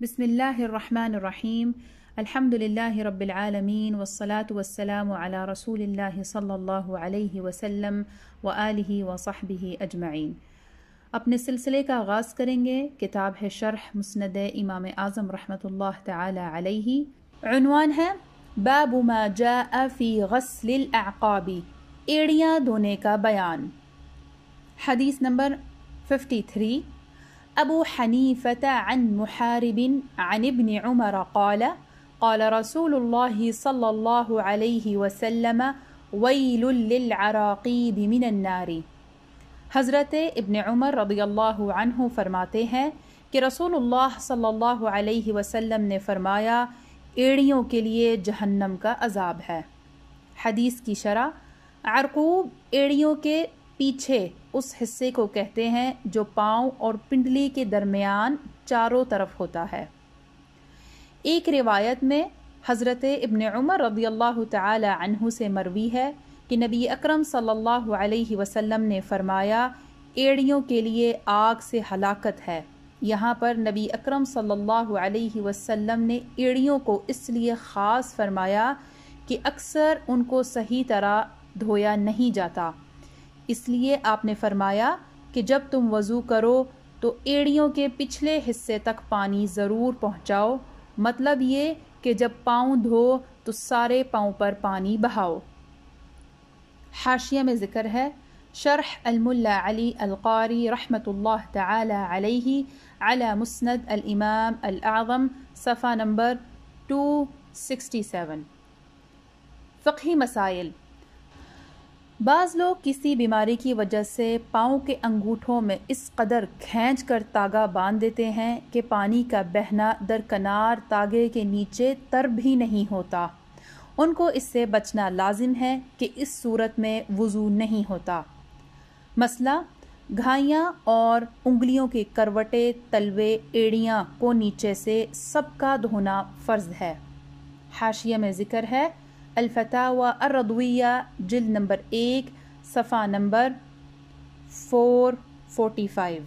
बिस्मिल्लाहिर्रहमानिर्रहीम अल्हम्दुलिल्लाहि रब्बिल आलमीन वस्सलातु वस्सलामु अला रसूलिल्लाहि सल्लल्लाहु अलैहि वसल्लम व आलिहि व सहबिहि अजमईन। अपने सिलसिले का आगाज़ करेंगे। किताब है शर्ह मुस्नद इमाम आज़म रहमतुल्लाह तआला अलैहि। उन्वान है बाबु मा जाअ फ़ी ग़स्लिल अअक़ाबी, एड़ियाँ धोने का बयान। हदीस नंबर 53। अबू हनीफ़त अन मुहारिबिन अन इब्न उमर क़ाल क़ाल रसूलुल्लाहि सल्लल्लाहु अलैहि वसल्लम वैलुल लिल अराक़ीब मिनन नारी। हज़रत इब्न उमर रज़ियल्लाहु अन्हु फरमाते हैं कि रसूलुल्लाह सल्लल्लाहु अलैहि वसल्लम ने फरमाया, एड़ियों के लिए जहन्नम का अज़ाब है। हदीस की शरह, अरक़ूब एड़ियों के पीछे उस हिस्से को कहते हैं जो पाँव और पिंडली के दरमियान चारों तरफ होता है। एक रिवायत में हज़रत इब्न उमर रज़ियल्लाहु तआला अन्हु से मरवी है कि नबी अकरम सल्लल्लाहु अलैहि वसल्लम ने फरमाया, एड़ियों के लिए आग से हलाकत है। यहाँ पर नबी अकरम सल्लल्लाहु अलैहि वसल्लम ने एड़ियों को इसलिए ख़ास फरमाया कि अक्सर उनको सही तरह धोया नहीं जाता। इसलिए आपने फरमाया कि जब तुम वज़ू करो तो एड़ियों के पिछले हिस्से तक पानी ज़रूर पहुँचाओ। मतलब ये कि जब पाँव धो तो सारे पाँव पर पानी बहाओ। हाशिया में ज़िक्र है शर्ह अल-मुल्ला अली अल-क़ारी रहमतुल्लाह तआला अलैहि अला मुस्नद अल-इमाम अल-आज़म, सफ़ा नंबर 267। फ़िक़ही मसाइल। बाज़ लोग किसी बीमारी की वजह से पाँव के अंगूठों में इस कदर खींच कर तागा बांध देते हैं कि पानी का बहना दरकनार तागे के नीचे तर भी नहीं होता। उनको इससे बचना लाजिम है कि इस सूरत में वुज़ू नहीं होता। मसला, घाइयाँ और उंगलियों की करवटें, तलवे, एड़ियाँ को नीचे से सबका धोना फ़र्ज़ है। हाशिया में ज़िक्र है अल-फ़तावा अर्रदविया जिल्द नंबर 1, सफ़ा नंबर 445।